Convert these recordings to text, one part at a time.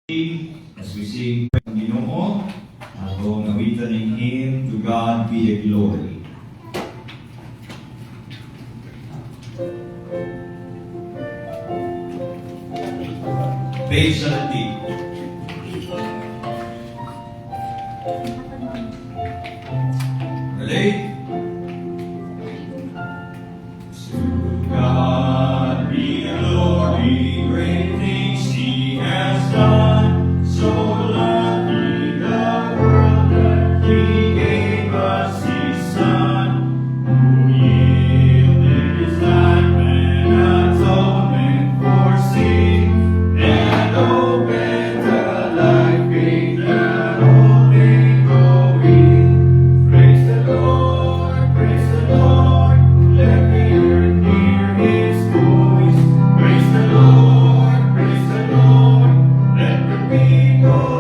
As we sing ang Ginoo, atong awitan ng hymn, To God be the glory. Page 17. Ready? To God be the glory, great things He has done. So lovely the world that He gave us His Son, who yielded His life and atonement for sin, and opened the life gate that all may go in. Praise the Lord, let the earth hear His voice. Praise the Lord, let the people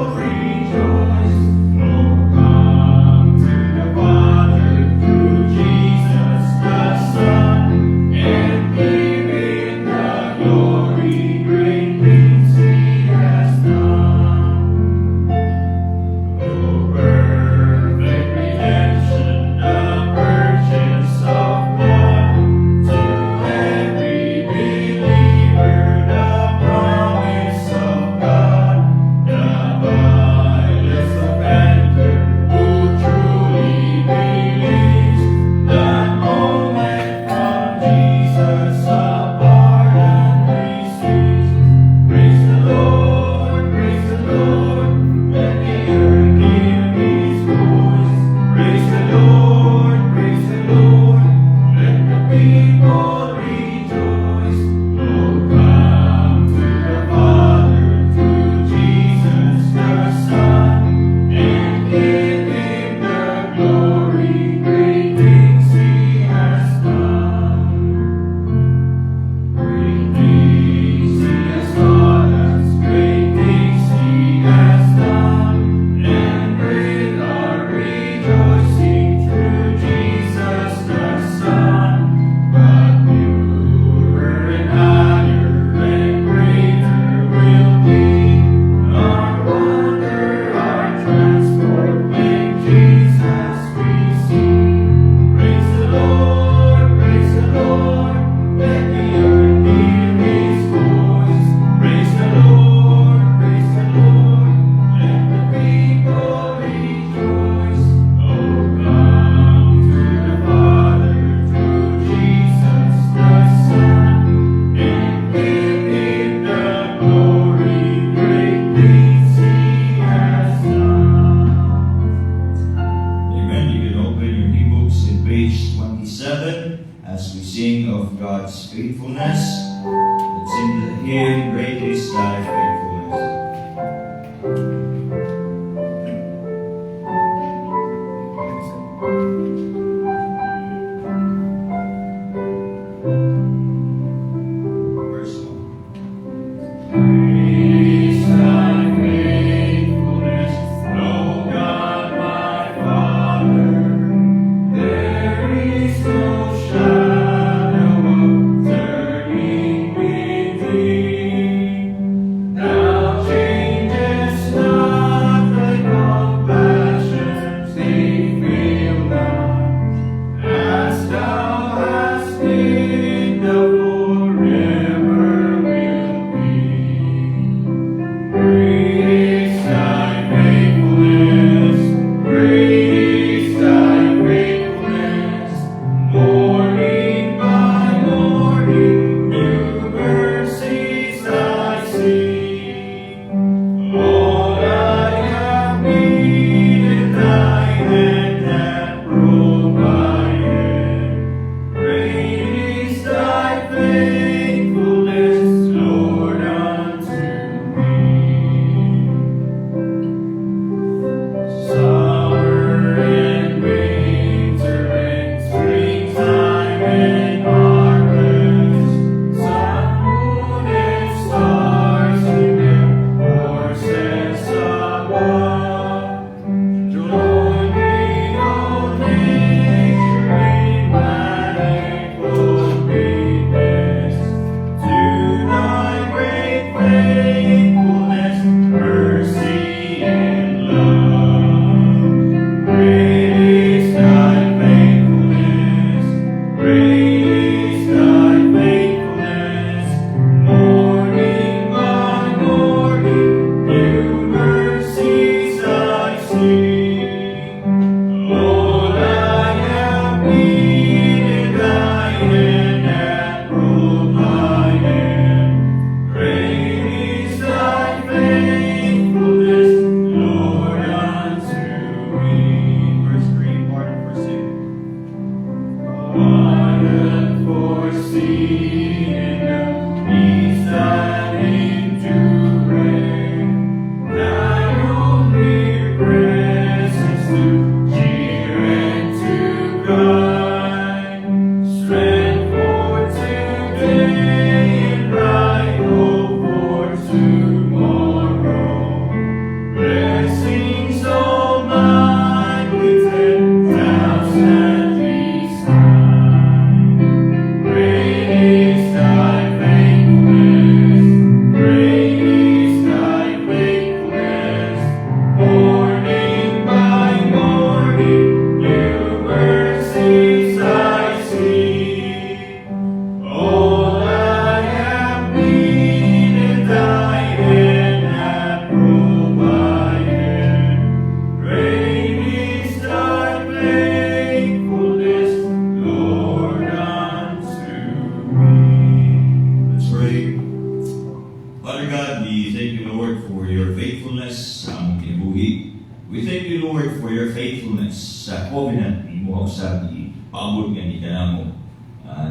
your faithfulness sa among kinabuhi. We thank you, Lord, for your faithfulness sa covenant ni mo sa paabot nga ni kanamo.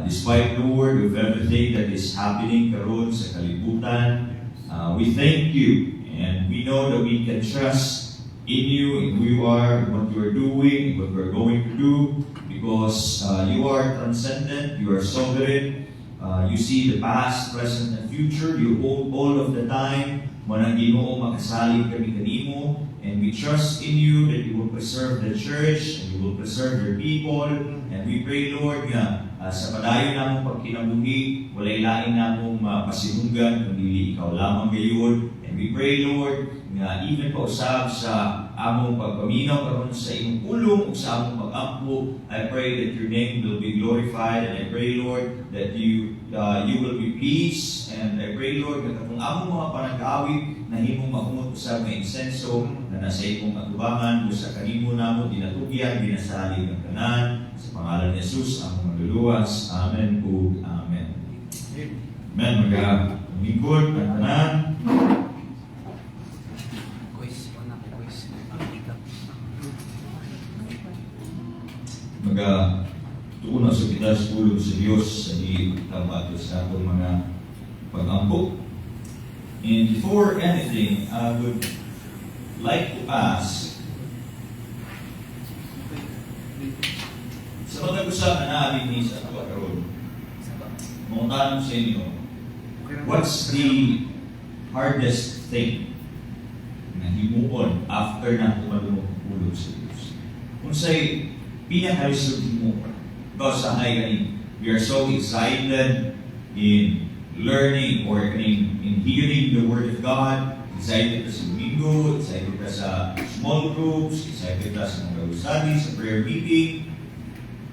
Despite, Lord, of everything that is happening karon sa kalibutan, we thank you, and we know that we can trust in you, in who you are, what you are doing, what we're going to do, because you are transcendent, you are sovereign, you see the past, present, and future, you hold all of the time. Manang Ginoo, makasalig kami kanimo, and we trust in you that you will preserve the church, and you will preserve your people, and we pray, Lord, nga sa padayon namong pagkinabuhi, walay lain namong mapasinunggan, kundi ikaw lamang gayon. And we pray, Lord, nga even pa usab sa among pagpaminaw karon sa imong pulong o sa among pag-ampo, I pray that your name will be glorified, and I pray, Lord, that you will be pleased, and I pray, Lord, that kung among mga panag-awit na himong mahumot usab ng insenso na nasa imong atubangan, sa kanimo namo dinatugyan, dinasalig ng tanan, sa pangalan ni Jesus ang maluluwas. Amen o Amen. Amen. Mag-lingkod ang tanan. Tuuna sa kita sa pulong sa Diyos sa tamato sa atong mga pag-ampo. And before anything, I would like to ask, sa pag-usapan namin ni sa ito karon, mga tanong sa inyo, what's the hardest thing na himuon after na tumalunok ang pulong sa Diyos? Kung sa'y pinaka-result mo, because we are so excited in learning or in hearing the Word of God, excited ka sa Domingo, excited ka sa small groups, excited ka sa mga study, sa prayer meeting.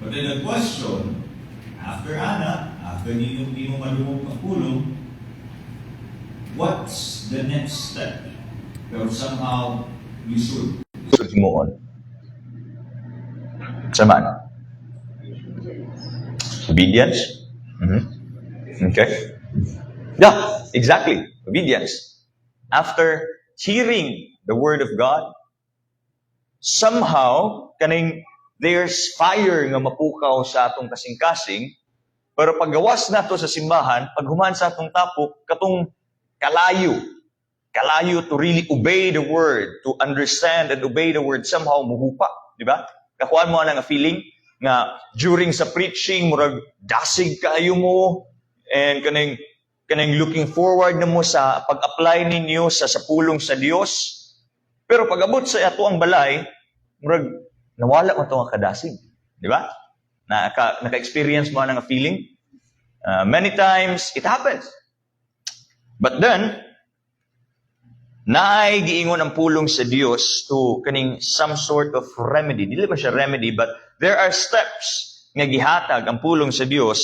But then the question, after hindi mo malumog ang pulong, what's the next step? Pero somehow, you should. Mo on. Samaan? Obedience? Okay. Yeah, exactly. Obedience. After hearing the Word of God, somehow, there's fire nga mapukaw sa atong kasing-kasing, pero paggawas nato sa simbahan, paghuman sa atong tapok, katong kalayo to really obey the Word, to understand and obey the Word, somehow muhupa. Di ba? Kakuan mo nga feeling nga during sa preaching, murag dasig kayo mo, and kanang looking forward na mo sa pag-apply ninyo sa pulong sa Dios. Pero pag-abot sa ato ang balay, murag nawala mo itong kadasig. Di ba? Naka-experience mo nga feeling? Many times, it happens. But then, naay giingon ang pulong sa Dios to kaning some sort of remedy. Dili ba siya remedy, but there are steps nga gihatag ang pulong sa Dios,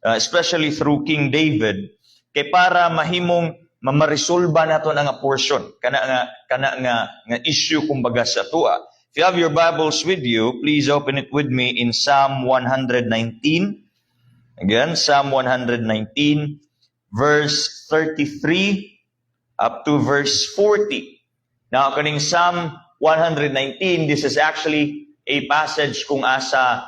especially through King David, kay para mahimong mamaresolba naton ang portion kana nga issue kumbaga sa tuwa. If you have your Bibles with you, please open it with me in Psalm 119. Again, Psalm 119, verse 33 up to verse 40. Now, kaning Psalm 119, this is actually a passage kung asa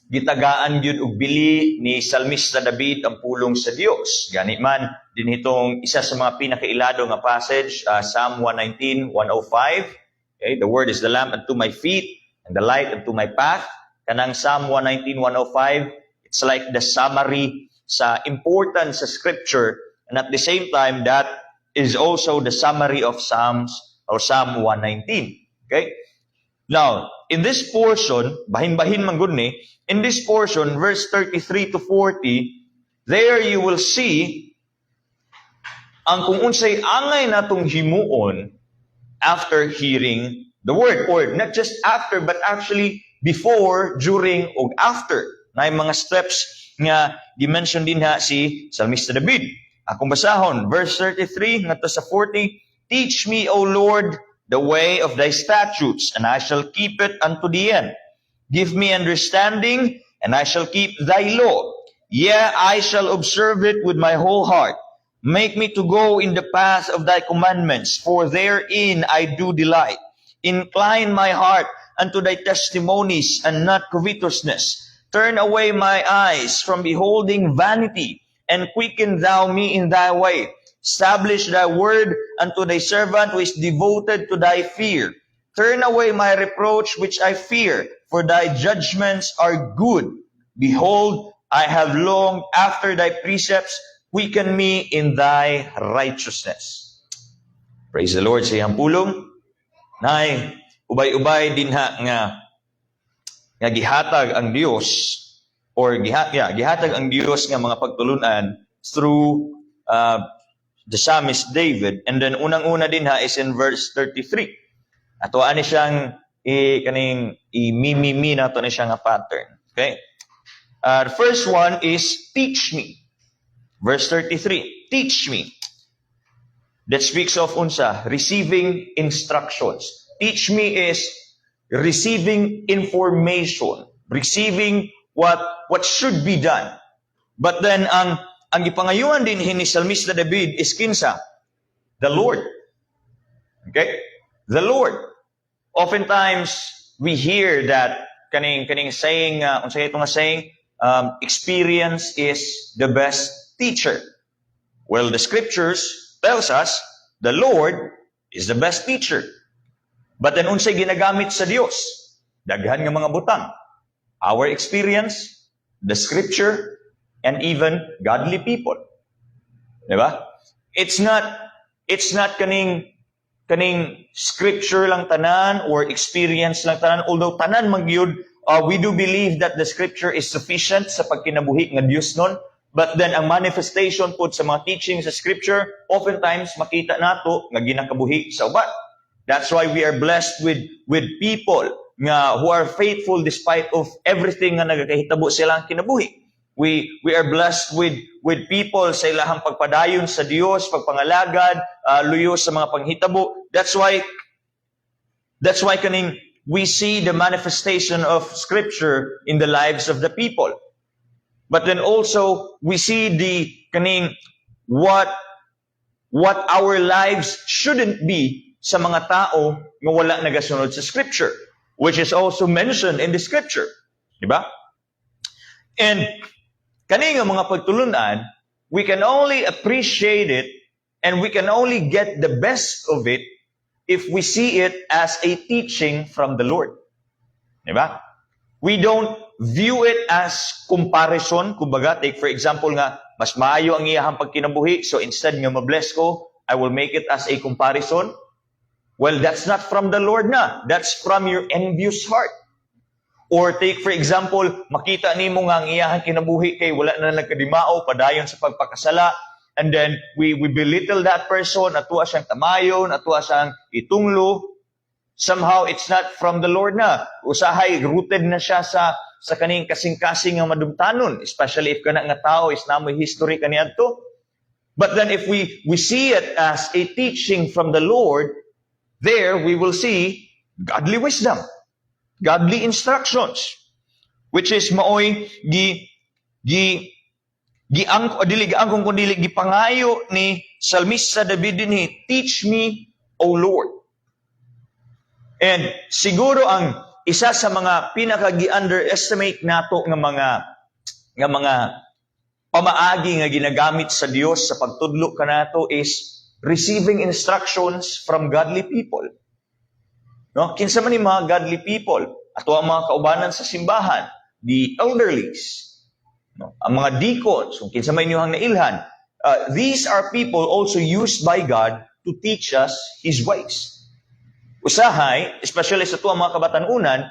gitagaan yun og bili ni Salmista David ang pulong sa Dios. Gani man din itong isa sa mga pinakailado nga passage, Psalm 119, 105. Okay, the word is the lamp unto my feet and the light unto my path. Kanang Psalm 119, 105, it's like the summary sa importance sa scripture, and at the same time that is also the summary of Psalms or Psalm 119. Okay? Now, in this portion, bahin-bahin man gud ni, in this portion, verse 33 to 40, there you will see ang kung unsay angay natong himuon after hearing the word, or not just after, but actually before, during, o after. Na mga steps nga di-mention din ha si Psalmista David. Akong basahon, verse 33 ngadto sa 40, teach me, O Lord, the way of thy statutes, and I shall keep it unto the end. Give me understanding, and I shall keep thy law. Yea, I shall observe it with my whole heart. Make me to go in the path of thy commandments, for therein I do delight. Incline my heart unto thy testimonies, and not covetousness. Turn away my eyes from beholding vanity, and quicken thou me in thy way. Establish thy word unto thy servant who is devoted to thy fear. Turn away my reproach which I fear, for thy judgments are good. Behold, I have longed after thy precepts. Quicken me in thy righteousness. Praise the Lord sa iyang pulong. Nay, ubay-ubay din nga gihatag ang Dios, or gihatag ang Dios nga mga pagtulunan through the psalmist David. And then unang-una din is in verse 33. Ato ani siyang imimimi nato ni siyang pattern. Okay? The first one is teach me. Verse 33, teach me. That speaks of unsa, receiving instructions. Teach me is receiving information, receiving what should be done. But then ang gipangayuhan din ni Salmista David is kinsa? The Lord. Okay? The Lord. Oftentimes we hear that kaning saying, unsa ito nga saying, experience is the best teacher. Well, the scriptures tells us the Lord is the best teacher. But then unsay ginagamit sa Dios? Daghan nga mga butang. Our experience, the scripture, and even godly people. Diba? It's not kaning scripture lang tanan or experience lang tanan, although tanan magyud, we do believe that the scripture is sufficient sa pagkinabuhi nga Dios nun. But then ang manifestation po sa mga teachings sa scripture, oftentimes makita nato nga ginakabuhi sa uban. That's why we are blessed with people nga who are faithful despite of everything nga nagakahitabo silang kinabuhi. We are blessed with people sa ilahang pagpadayon sa Dios, pagpangalagad, luyo sa mga panghitabo. That's why kaning we see the manifestation of scripture in the lives of the people. But then also we see the kaning what our lives shouldn't be sa mga tao nga wala nagasunod sa scripture, which is also mentioned in the scripture. Diba? And kani nga mga pagtulunan, we can only appreciate it and we can only get the best of it if we see it as a teaching from the Lord. Diba? We don't view it as comparison. Kumbaga, take for example nga, mas maayo ang iyahang pagkinabuhi, so instead nga mabless ko, I will make it as a comparison. Well, that's not from the Lord na. That's from your envious heart. Or take for example, makita nimo nga ang iyahang kinabuhi kay wala na nagkadimao, padayon sa pagpakasala, and then we belittle that person, atuwa siyang tamayon, atuwa siyang itunglo. Somehow, it's not from the Lord na. Usahay, rooted na siya sa kaning kasing-kasing nga madumtanon, especially if kana nga tao is namoy history kaniadto. But then if we see it as a teaching from the Lord, there we will see godly wisdom, godly instructions, which is maoy giangkong kundi gipangayo ni Salmista David dinhi, teach me, O Lord. And siguro ang isa sa mga pinaka-gi-underestimate nato nga mga pamaagi nga ginagamit sa Dios sa pagtudlo kanato is receiving instructions from godly people. No? Kinsa man ni mga godly people, ato ang mga kaubanan sa simbahan, the elderlies, no? Ang mga deacons, kung kinsa man inyong nailhan, these are people also used by God to teach us His ways. Usahay, especially sa tuwang mga kabatanunan,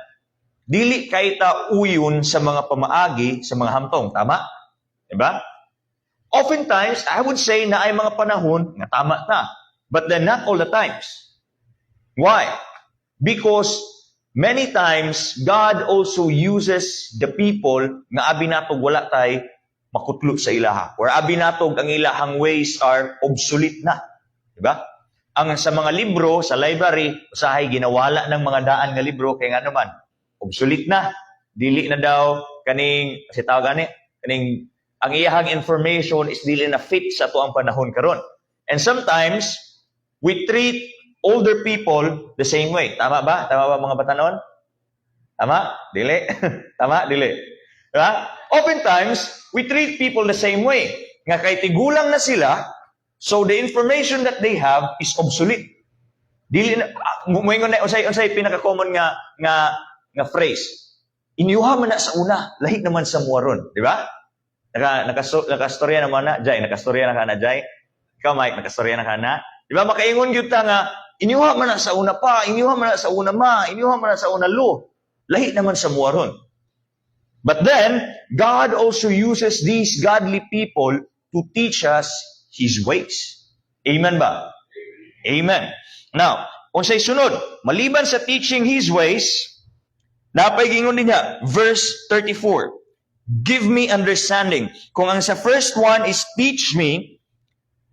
dili kay ta uyon sa mga pamaagi, sa mga hamtong. Tama? Diba? Oftentimes, I would say na ay mga panahon nga tama ta. But then not all the times. Why? Because many times, God also uses the people nga abi natog wala tay makutlo sa ilaha. Or abi natog ang ilahang ways are obsolete na. Diba? Ang sa mga libro, sa library, usahay ginawala ng mga daan nga libro, kaya nga naman, obsolete na. Dili na daw kaning, kasi tawag kaning ang iyahang information is dili na fit sa ato ang panahon karon. And sometimes we treat older people the same way. Tama ba? Tama ba mga batanon? Tama? Dili? Tama? Dili? Diba? Oftentimes, we treat people the same way. Nga kay tigulang na sila, so the information that they have is obsolete. Dili na, muingon na, unsay pinaka-common nga phrase. Inyuha man na sa una, lahi naman sa muwaron. Di ba? Nakastorya naman na, Jay. Nakastorya na ka na, Jay. Ikaw, Mike, nakastorya na ka na. Di ba? Makaingon yun ta nga, inyuha man na sa una pa, inyuha man na sa una ma, inyuha man na sa una lo. Lahi naman sa muwaron. But then, God also uses these godly people to teach us His ways. Amen ba? Amen. Now, unsay sunod, maliban sa teaching His ways, napay gingon din niya, verse 34, give me understanding. Kung ang sa first one is teach me,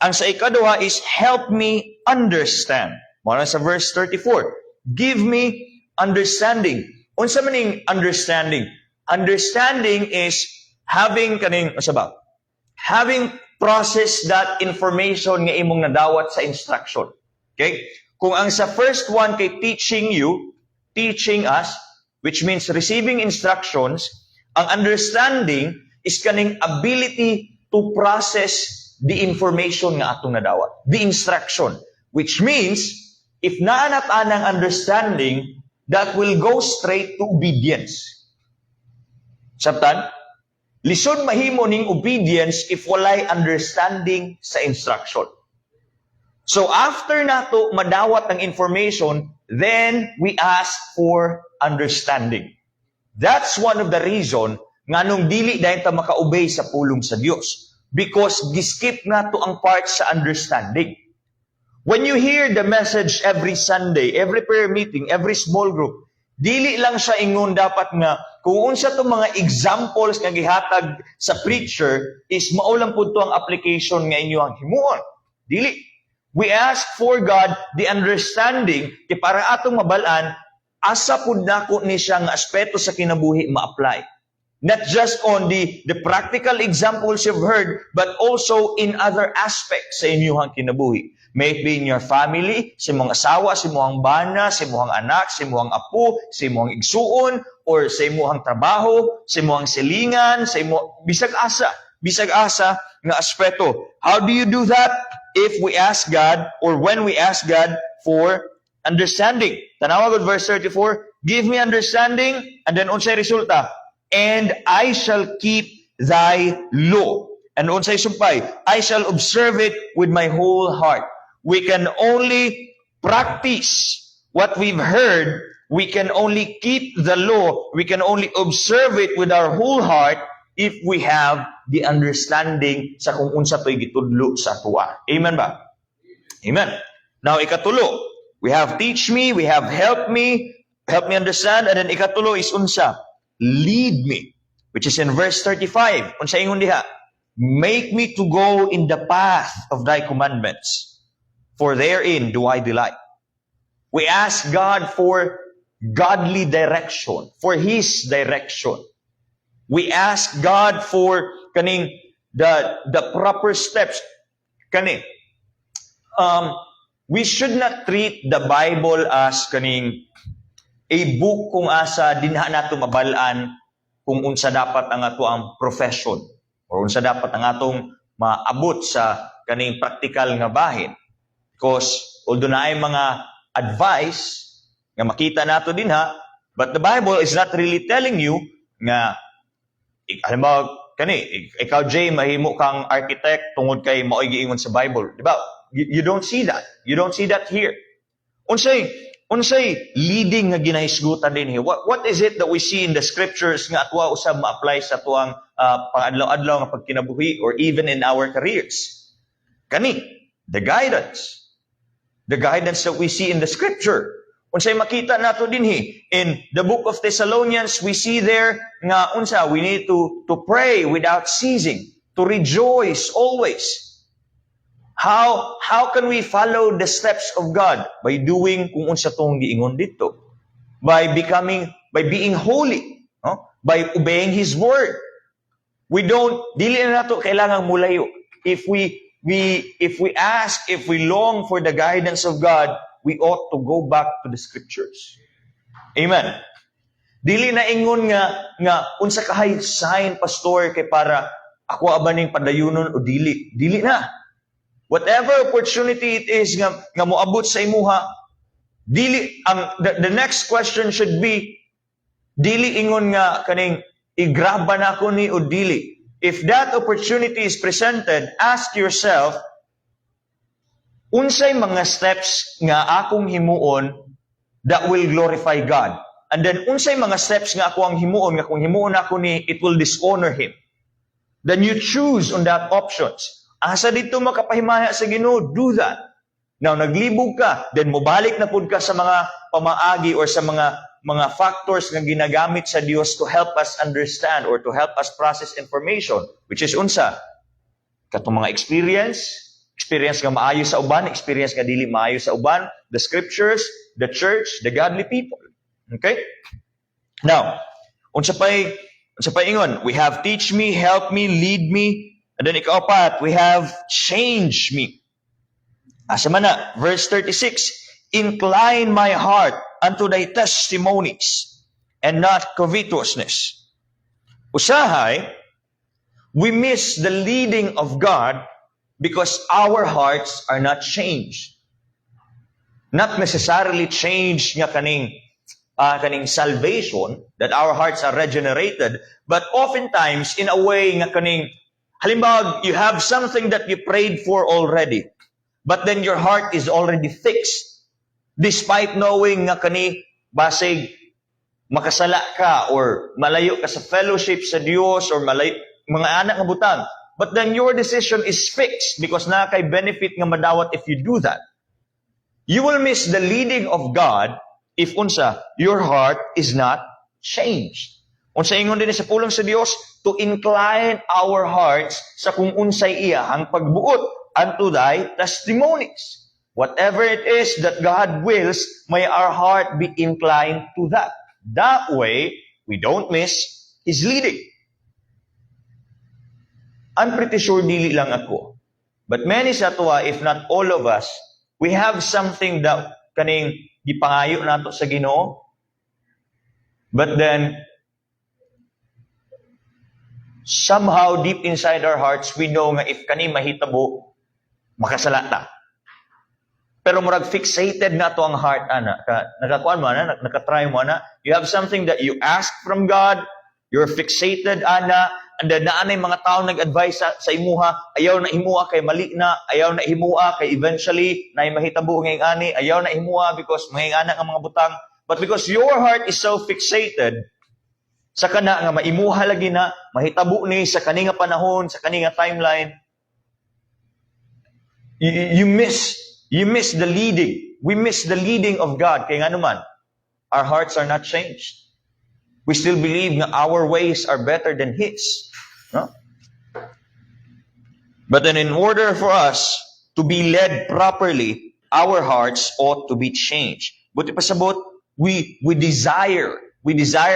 ang sa ikaduha is help me understand. Muna sa verse 34, give me understanding. Unsa maning understanding? Understanding is having having process that information nga imong nadawat sa instruction. Okay? Kung ang sa first one kay teaching you, teaching us, which means receiving instructions, ang understanding is kaning ability to process the information nga atong nadawat, the instruction, which means if naanat anang understanding, that will go straight to obedience. Sabtan, lisod mahimo ning obedience if walay understanding sa instruction. So after nato madawat ang information, then we ask for understanding. That's one of the reason nga nung dili dahil ta makaobey sa pulong sa Dios. Because giskip nato ang part sa understanding. When you hear the message every Sunday, every prayer meeting, every small group, dili lang siya ingon dapat nga kung unsa to mga examples nga gihatag sa preacher is maulang pud to ang application nga inyo ang himuon. Dili. We ask for God the understanding ti para atong mabalaan asa pud nako ni siya nga aspeto sa kinabuhi ma-apply. Not just on the practical examples you've heard, but also in other aspects sa inyong kinabuhi. May it be in your family, sa imong asawa, sa imong bana, sa imong anak, sa imong apo, sa imong igsuon, or sa imong trabaho, sa imong silingan, sa imong bisag asa nga aspeto. How do you do that? If we ask God, or when we ask God for understanding. Tanawa God verse 34, give me understanding, and then unsay resulta? And I shall keep thy law. And unsay sumpay, I shall observe it with my whole heart. We can only practice what we've heard. We can only keep the law. We can only observe it with our whole heart if we have the understanding sa kung unsa to'y gitudlo sa tuwa. Amen ba? Amen. Now, ikatulo, we have teach me, we have help me understand, and then ikatulo is unsa? Lead me, which is in verse 35. Unsa ingon diha? Make me to go in the path of thy commandments, for therein do I delight. We ask God for godly direction, for His direction. We ask God for kaning the proper steps. We should not treat the Bible as kaning a book kung asa dinha nato mabalaan kung unsa dapat ang ato ang profession or unsa dapat ang atong maabot sa kaning practical nga bahin. Because although naay mga advice nga makita nato dinha, but the Bible is not really telling you nga halimbawa ikaw Jay mahimo kang architect tungod kay mao'y giingon sa Bible, di ba? You don't see that. You don't see that here. Unsay leading nga ginahisgutan din here? What is it that we see in the scriptures nga atwa usab ma-apply sa tuang pang-adlaw-adlaw nga pagkinabuhi or even in our careers? The guidance that we see in the scripture. Unsay makita nato dinhi in the book of Thessalonians, we see there nga unsa we need to pray without ceasing, to rejoice always. How can we follow the steps of God? By doing kung unsa tong giingon dito. By being holy, no? By obeying His word. dili na nato kailangang mulayo. If we ask, if we long for the guidance of God, we ought to go back to the scriptures. Amen. Dili na ingon nga unsa kahay sign pastor kay para ako abaning padayunon o dili. Dili na. Whatever opportunity it is nga moabot sa imuha, dili the next question should be dili ingon nga kaning igraba na ko ni o dili. If that opportunity is presented, ask yourself, unsay mga steps nga akong himuon that will glorify God? And then, unsay mga steps nga ako ang himuon, nga kung himuon ako ni, it will dishonor Him. Then you choose on that options. Asa dito makapahimaya sa Ginoo, do that. Now, naglibog ka, then mobalik na pud ka sa mga pamaagi or sa mga factors nga ginagamit sa Dios to help us understand or to help us process information, which is unsa? Katong mga experience nga maayo sa uban, experience nga dili maayo sa uban, the scriptures, the church, the godly people. Okay? Now, unsa pay ingon? We have teach me, help me, lead me, and then ikaapat, we have change me. Asa man na, verse 36, incline my heart unto thy testimonies and not covetousness. Usahay, we miss the leading of God because our hearts are not changed. Not necessarily changed nga kaning salvation, that our hearts are regenerated, but oftentimes in a way nga kaning, halimbawa, you have something that you prayed for already, but then your heart is already fixed, despite knowing nga kani, basig, makasala ka, or malayo ka sa fellowship sa Dios, or malayo, mga anak nga butang, but then your decision is fixed, because na kay benefit nga madawat if you do that. You will miss the leading of God if unsa, your heart is not changed. Unsa ingon din sa pulong sa Dios, to incline our hearts sa kung unsay iyahang pagbuot unto thy testimonies. Whatever it is that God wills, may our heart be inclined to that. That way, we don't miss His leading. I'm pretty sure dili lang ako. But many sa tuwa, if not all of us, we have something that kaning gipangayo nato sa Ginoo. But then, somehow deep inside our hearts, we know nga if kani mahitabo, makasala ta. Pero murag fixated na to ang heart, ana. Nakakuan mo, ana, nakatry mo, ana. You have something that you ask from God, you're fixated, ana, and then naanay mga tao nag-advise sa imuha, ayaw na imuha kay mali na, ayaw na imuha kay eventually na mahitabo ngayong ani, ayaw na imuha because ngayong anak ang mga butang. But because your heart is so fixated, sa kana nga maimuha lagi na, mahitabo ni sa kani nga panahon, sa kani nga timeline, you miss the leading. We miss the leading of God. Kaya nga naman, our hearts are not changed. We still believe that our ways are better than His. No? But then in order for us to be led properly, our hearts ought to be changed. Buti pasabot, we desire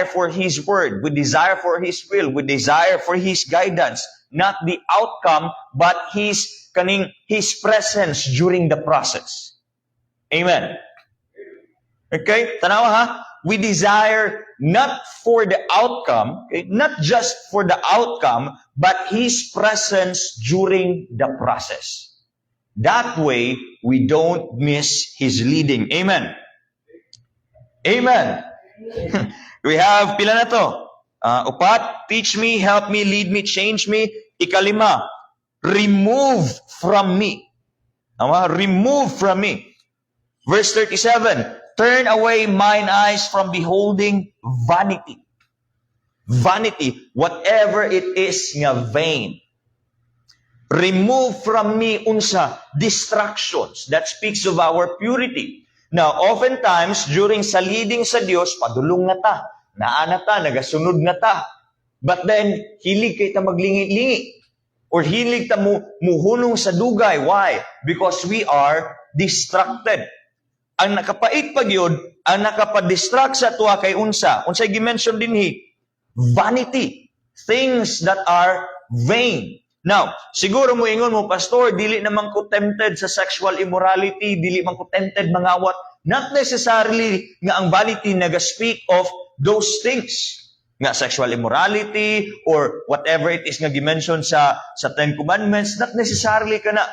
for His word. We desire for His will. We desire for His guidance. Not the outcome, but His presence during the process. Amen. Okay? Tanawa ha? We desire not for the outcome, okay? Not just for the outcome, but His presence during the process. That way, we don't miss His leading. Amen. Amen. We have pila na to. Upat, teach me, help me, lead me, change me. Ikalima, remove from me. Remove from me. Verse 37, turn away mine eyes from beholding vanity. Vanity, whatever it is nga vain. Remove from me unsa distractions. That speaks of our purity. Now, oftentimes, during sa leading sa Dios, padulong na ta, naana ta, nagasunod na ta. But then, hilig kay ta maglingi-lingi. Or hilig ta muhunong sa dugay. Why? Because we are distracted. Ang nakapait pag yun, ang nakapadistract sa tuwa kay unsa. Unsay gi-mention dinhi? Vanity. things that are vain. Now, siguro mo ingon mo, Pastor, dili naman ko tempted sa sexual immorality, dili man ko tempted mangawat. Not necessarily nga ang vanity naga-speak of those things. Nga sexual immorality or whatever it is nga gimension sa Ten Commandments, not necessarily kana.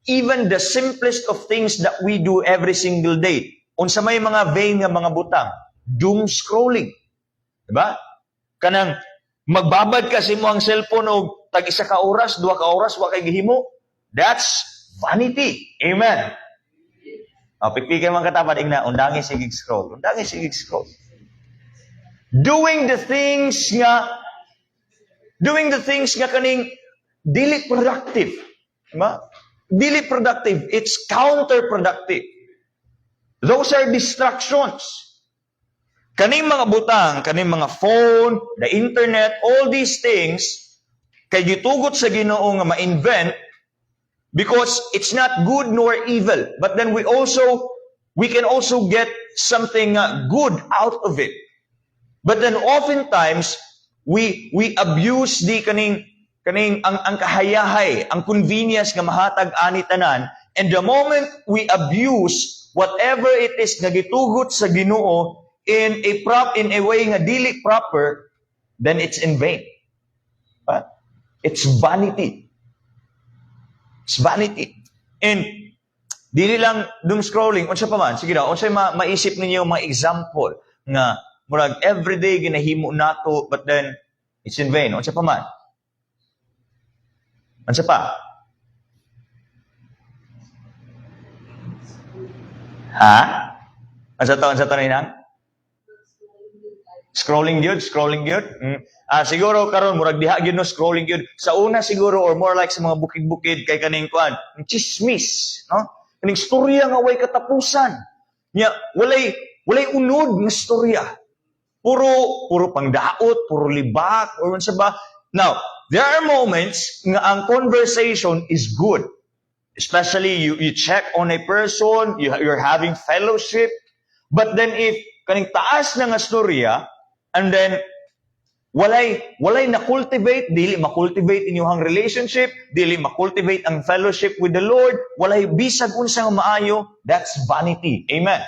Even the simplest of things that we do every single day. Unsa may mga vain nga mga butang, doom scrolling. Diba? Kanang magbabad ka sa mo ang cellphone o tag isa ka oras, 2 ka oras, wa kay gihimo. That's vanity. Amen. Pikpikan man katapat ingna, undangi sigig scroll. Undangi sigig scroll. Doing the things nga kaning dili productive. Diba? Dili productive. It's counterproductive. Those are distractions. Kaning mga butang, kaning mga phone, the internet, all these things, kay gitugot sa Ginoo nga ma-invent because it's not good nor evil. But then we can also get something good out of it. But then oftentimes, we abuse the kaning ang kahayahay, ang convenience nga mahatag ani tanan, and the moment we abuse whatever it is nga gitugot sa Ginoo in a way nga dili proper, then it's in vain. It's vanity. It's vanity. And dili lang doom scrolling, unsa pa man, sige daw, unsa maisip ninyo mga example nga murag everyday ginahimo nato but then it's in vain. Unsa pa man? Unsa pa? Ha? Unsa to ninang? Scrolling gyud. Siguro karon murag diha gyud no scrolling gyud. Sa una siguro or more like sa mga bukid-bukid kay kaning kuan, chismis, no? Kaning storya nga way katapusan. Nya walay unod nga storya. Puro pangdaot, puro libak or unsa ba? Now, there are moments nga ang conversation is good. Especially you check on a person, you're having fellowship. But then if kaning taas na nga storya, and then walay na-cultivate, dili ma-cultivate inyong relationship, dili ma-cultivate ang fellowship with the Lord, walay bisag unsa nga maayo, that's vanity. Amen.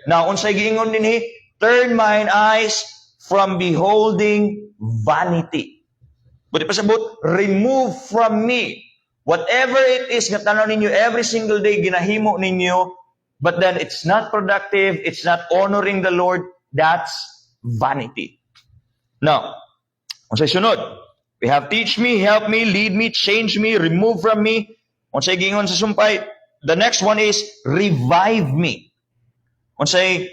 Now, unsay giingon dinhi? Turn mine eyes from beholding vanity. But pasabot, remove from me whatever it is nga tanaw ninyo every single day ginahimo ninyo, but then it's not productive, it's not honoring the Lord, that's vanity. Now, unsay sunod? We have teach me, help me, lead me, change me, remove from me. Unsay giingon sa sumpay? The next one is revive me. Unsay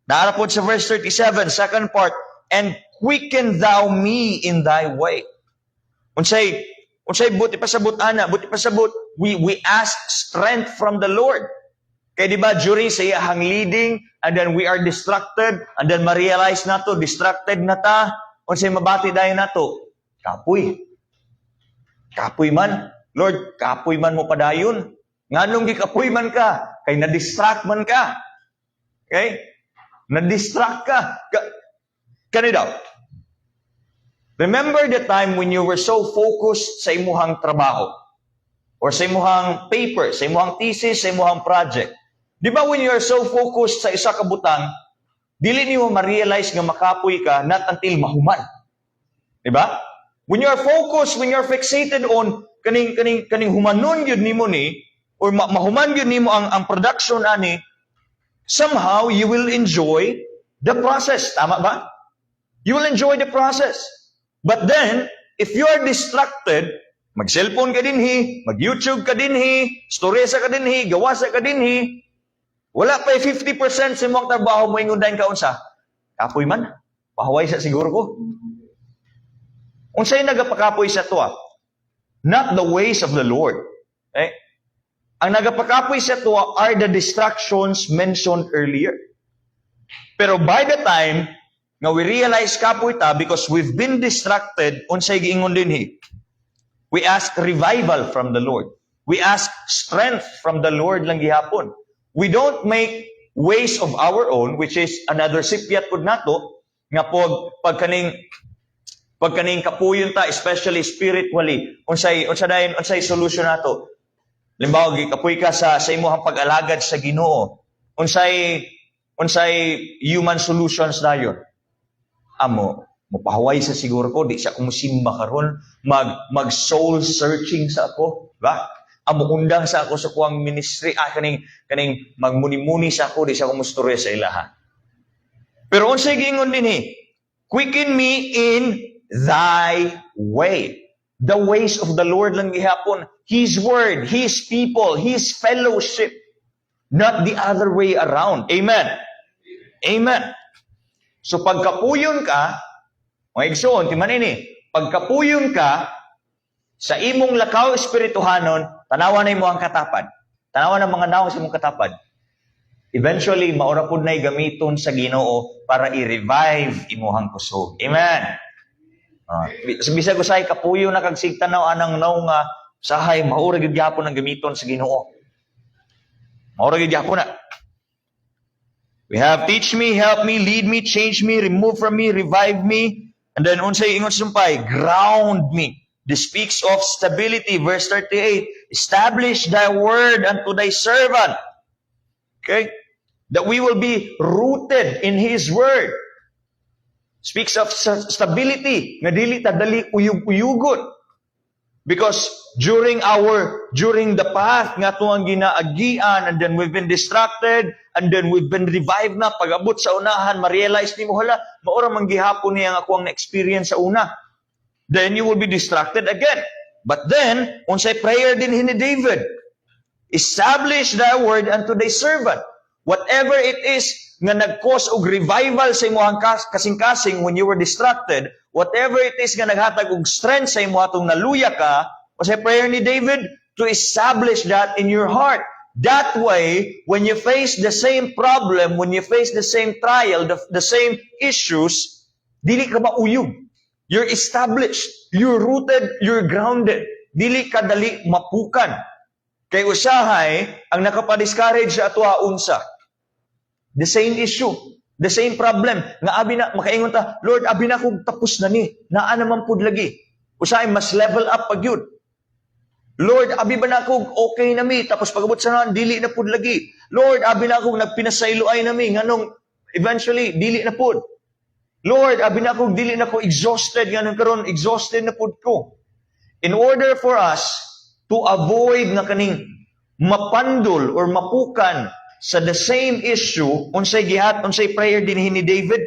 naarapod sa verse 37, second part, and quicken thou me in thy way. Unsay buti pasabot ana, we ask strength from the Lord. Kaya di ba during sa iyahang leading, and then we are distracted, and then ma-realize nato distracted na ta, unsay mabati dayon nato? Kapoy man. Lord, kapoy man mo padayon. Nganong gikapoy man ka? Kay na-distract man ka. Okay? Na-distract ka. Kani daw. Remember the time when you were so focused sa imuhang trabaho or sa imuhang paper, sa imuhang thesis, sa imuhang project. Di ba when you are so focused sa isa ka butang, dili niyo ma-realize nga makapoy ka not until mahuman. Di ba? When you are focused, when you are fixated on kaning humanon gyud nimo ni or mahuman gyud nimo ang production ani, somehow you will enjoy the process. Tama ba? You will enjoy the process. But then, if you are distracted, mag-cellphone ka dinhi, mag-YouTube ka dinhi, storesa ka dinhi, gawasa ka dinhi, wala pa 50% sa imong trabaho mo ingon dayon ka unsa. Kapoy man. Pahuway sa siguro ko. Unsay nagapakapoy sa tuwa? Not the ways of the Lord. Okay? Ang nagapakapoy sa tuwa are the distractions mentioned earlier. Pero by the time nga we realize kapoy ta because we've been distracted, unsay giingon dinhi? We ask revival from the Lord. We ask strength from the Lord lang gihapon. We don't make ways of our own, which is another sipyat pud nato nga pag kaning Pag kaning kapuyon ta, especially spiritually, unsay solution nato? Limbawa, kapuy ka sa imong pag-alagad sa Ginoo. Unsay human solutions dayon? Amo, mupahuway sa siguro ko, di siya kumusimba karon, mag soul searching sa ako, ba? Amo undang sa ako sa kuang ministry, kaning magmuni-muni sa ako, di siya kumusturya sa ilaha. Pero unsay giingon dinhi? Quicken me in thy way. The ways of the Lord lang gihapon. His word, His people, His fellowship. Not the other way around. Amen. Amen. So pagkapuyon ka, mga igsoon, timan ini, pagkapuyon ka, sa imong lakaw espirituhanon, tanawan na mo ang katapad. Tanawan ang mga naong sa imong katapad. Eventually, maura pud na'y gamiton sa Ginoo para i-revive imuhang kusog. Amen. Bisag usay kapuyo na kag sigtanaw anang naong sahay maura gyud gyapon ang gamiton sa Ginoo. Maura gyud gyapon na. We have teach me, help me, lead me, change me, remove from me, revive me, and then unsay ingon sumpay, ground me. This speaks of stability. Verse 38, establish thy word unto thy servant. Okay? That we will be rooted in His word. Speaks of stability. Nga dili ta dali uyug-uyugon. Because during the path nga tuang ginaagian, and then we've been distracted, and then we've been revived na, pag-abot sa unahan, ma-realize ni mo, hala, maura man gihapon niya ang ako ang na-experience sa una. Then you will be distracted again. But then, unsay prayer din ni David, establish thy word unto thy servant. Whatever it is nga nag-cause og revival sa imong kasing-kasing when you were distracted, whatever it is nga naghatag og strength sa imo atong naluya ka, unsay prayer ni David, to establish that in your heart. That way, when you face the same problem, when you face the same trial, the same issues, dili ka mauyog. You're established. You're rooted. You're grounded. Dili ka dali mapukan. Kay usahay, ang nakapa-discourage sa atua unsa. The same issue. The same problem. Nga abi na, makaingon ta, Lord, abi na kong tapos na ni. Naa naman pud lagi. Usahay, mas level up pag yun. Lord, abi ba na kong okay na mi? Tapos pag-abot sa naan, dili na pud lagi. Lord, abi na kong nagpinasayloay na mi. Nganong, eventually, dili na pud. Lord, abi na kong dili na ko exhausted. Nganong karon exhausted na pud ko. In order for us to avoid na kaning mapandol or mapukan sa the same issue, unsay prayer din ni David?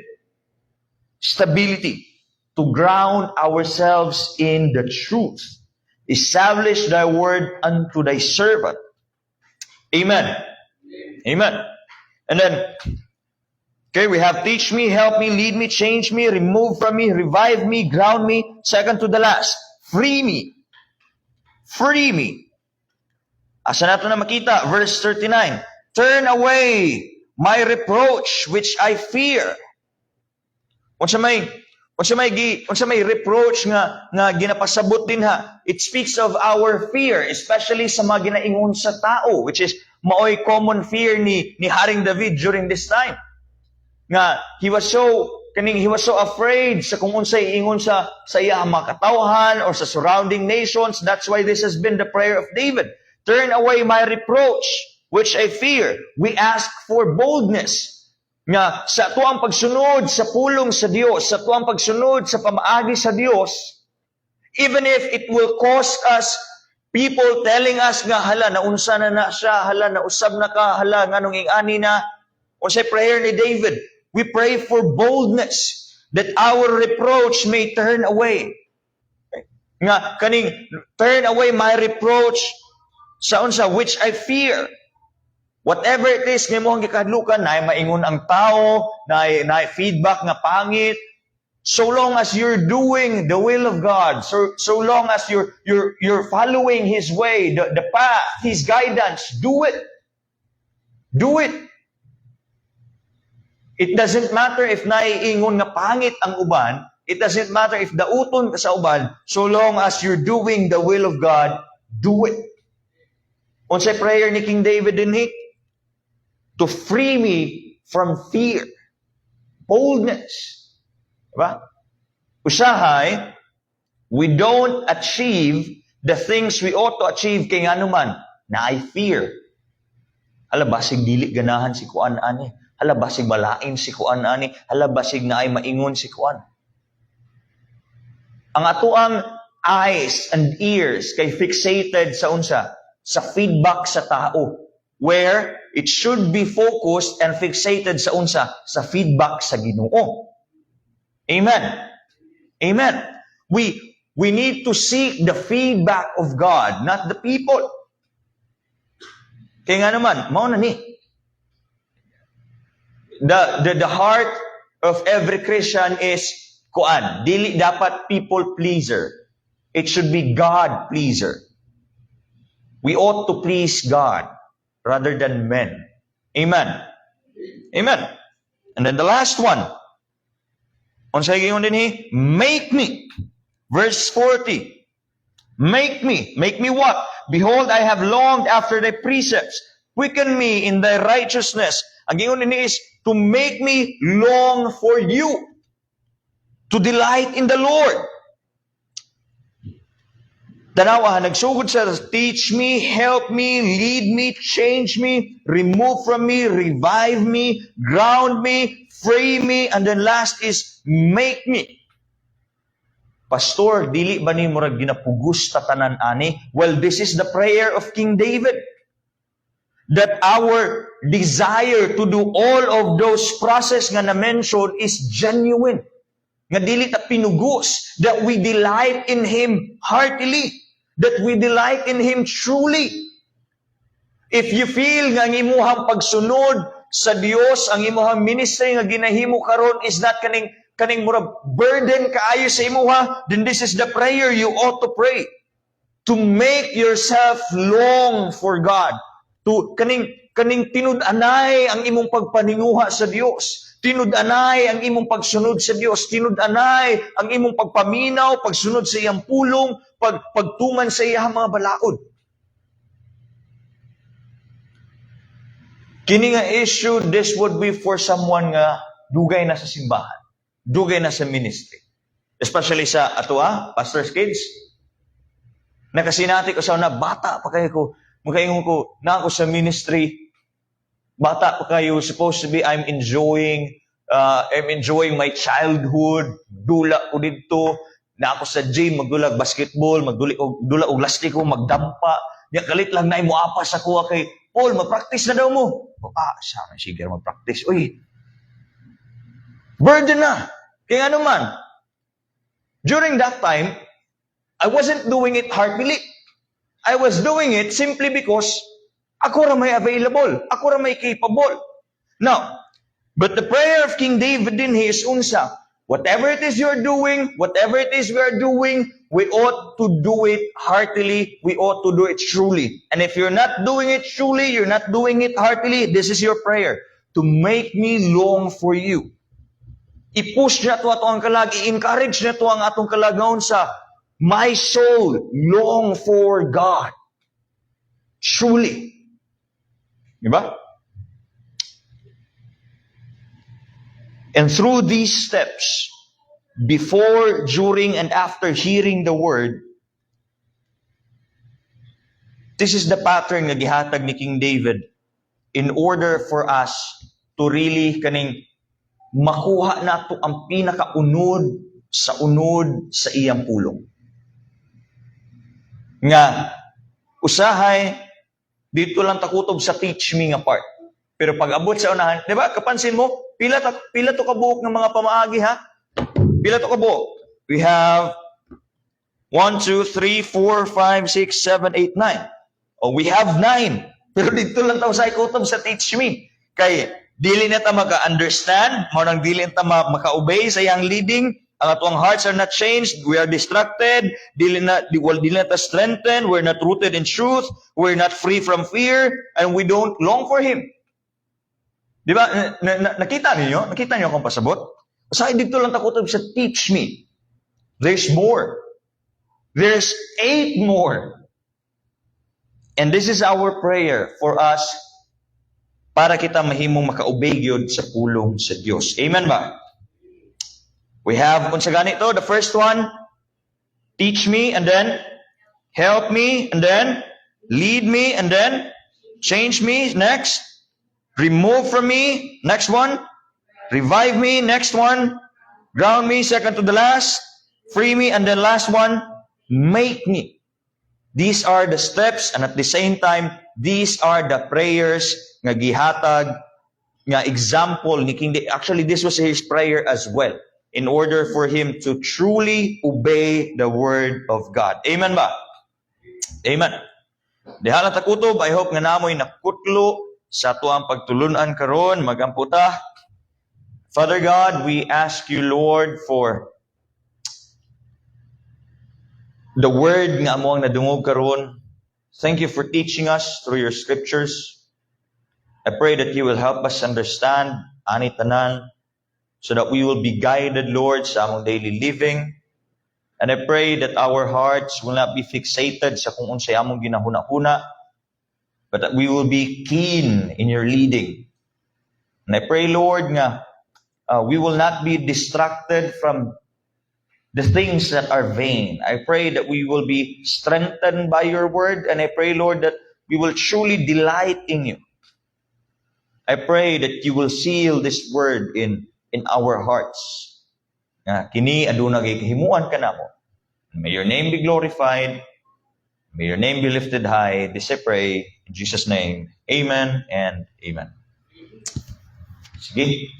Stability. To ground ourselves in the truth. Establish thy word unto thy servant. Amen. Amen. And then, okay, we have teach me, help me, lead me, change me, remove from me, revive me, ground me. Second to the last, free me. Free me. Asa nato na makita? Verse 39. Turn away my reproach which I fear. Unsa may reproach nga ginapasabot din ha. It speaks of our fear, especially sa mga ginaingon sa tao, which is maoy common fear ni Haring David during this time. Nga he was so afraid sa kung unsay ingon sa iya mga katawhan or sa surrounding nations. That's why this has been the prayer of David. Turn away my reproach which I fear. We ask for boldness. Nga sa tuang pagsunod sa pulong sa Dios, sa tuang pagsunod sa pamaagi sa Dios, even if it will cost us people telling us nga hala naunsa na siya, hala nausab na ka, hala nganong ingani na, o sa prayer ni David, we pray for boldness that our reproach may turn away. Nga kaning turn away my reproach sa unsa which I fear. Whatever it is nga mo ang gikadlukan, na maingon ang tao, na feedback nga pangit, so long as you're doing the will of God, so long as you're following His way, the path, His guidance, do it. Do it. It doesn't matter if naiingon nga pangit ang uban, it doesn't matter if dauton ka sa uban, so long as you're doing the will of God, do it. Unsay prayer ni King David dinhi? To free me from fear. Boldness. Diba? Usahay, we don't achieve the things we ought to achieve kay nga naman na I fear. Hala, basig dili ganahan si kuan ani. Hala, basig malain si kuan ani. Hala, basig na ay maingon si kuan. Ang atuang eyes and ears kay fixated sa unsa? Sa feedback sa tao. Where it should be focused and fixated sa unsa? Sa feedback sa Ginoo. Amen. Amen. We need to seek the feedback of God, not the people. Kaya nga naman, mao na ni. The heart of every Christian is kuan, dili dapat people pleaser. It should be God pleaser. We ought to please God rather than men. Amen. Amen. And then the last one. Unsay giingon dinhi? Make me. Verse 40. Make me what? Behold, I have longed after thy precepts. Quicken me in thy righteousness. Ang giingon dinhi is to make me long for you. To delight in the Lord. Tanawa, nagsugod sa teach me, help me, lead me, change me, remove from me, revive me, ground me, free me, and then last is make me. Pastor, dili ba ni murag ginapugos ta tanan ani? Well, this is the prayer of King David. That our desire to do all of those process nga na-mention is genuine. Nga dili ta pinugos. That we delight in Him heartily. That we delight in Him truly. If you feel nga ang imuhang pagsunod sa Dios, ang imuhang ministry nga ginahimo karon is not kaning murag burden kaayo sa imuha, then this is the prayer you ought to pray. To make yourself long for God. To kaning tinud-anay ang imong pagpaninguha sa Dios. Tinud-anay ang imong pagsunod sa Dios. Tinud-anay ang imong pagpaminaw, pagsunod sa iyang pulong, pagtuman sa iyang mga balaod. Kini nga issue, this would be for someone nga dugay na sa simbahan. Dugay na sa ministry. Especially sa pastor's kids. Nakasinati ko sa una, bata pa kayo ko. Makaingon ko, na ako sa ministry. Bata pa kayo, supposed to be, I'm enjoying my childhood. Dula ko dito. Na ako sa gym, magdulag basketball, magdula og lastiko, magdampa. Nya kalit lang na mo apas ako kay Paul, mag-practice na daw mo. Sana sige mag-practice. Uy, burden na. Kaya ano man, during that time, I wasn't doing it heartily. I was doing it simply because ako ra may available. Ako ra may capable. Now, but the prayer of King David din is unsa. Whatever it is you're doing, whatever it is we are doing, we ought to do it heartily. We ought to do it truly. And if you're not doing it truly, you're not doing it heartily, this is your prayer. To make me long for you. I-push na to atong kalag, i-encourage na to ang atong kalagaon sa my soul long for God. Truly. Diba? And through these steps, before, during, and after hearing the word, this is the pattern na gihatag ni King David in order for us to really makuha nato ang pinakaunod sa iyang pulong. Nga, usahay, dito lang takutob sa teach me nga part. Pero pag abot sa unahan, di ba, kapansin mo, pila to kabuok ng mga pamaagi, ha? Pila to kabuok? We have 1, 2, 3, 4, 5, 6, 7, 8, 9. Oh, we have 9. Pero dito lang tayo sa ikutob sa teach me. Kay, dili na ta maka-understand, maunang dili na ta maka-obey sa iyang leading, ang atong hearts are not changed, we are distracted, dili na ta strengthened, we're not rooted in truth, we're not free from fear, and we don't long for Him. Di ba? Nakita niyo? Nakita niyo akong pasabot? Sa dito lang takutob sa teach me. There's more. There's 8 more. And this is our prayer for us para kita mahimong maka-obey gyud sa pulong sa Dios. Amen ba? We have, unsa ganito, the first one, teach me, and then help me, and then lead me, and then change me. Next, remove from me. Next one, revive me. Next one, ground me. Second to the last, free me, and then last one, make me. These are the steps, and at the same time, these are the prayers nga gihatag, nga example ni King David. Actually, this was his prayer as well, in order for him to truly obey the word of God. Amen ba? Amen. Dihala ta kutob, I hope nga namoy nakutlo sa tuang pagtulunan karon, magamputa. Father God, we ask you, Lord, for the word nga amo ang nadungog karon. Thank you for teaching us through your scriptures. I pray that you will help us understand ani tanan, so that we will be guided, Lord, sa among daily living. And I pray that our hearts will not be fixated sa kung unsay among ginahuna-huna, but that we will be keen in your leading. And I pray, Lord, nga we will not be distracted from the things that are vain. I pray that we will be strengthened by your word, and I pray, Lord, that we will truly delight in you. I pray that you will seal this word in our hearts. Kini aduna kay kahimuan kanamo. May your name be glorified. May your name be lifted high. This I pray in Jesus' name. Amen and amen. Sige.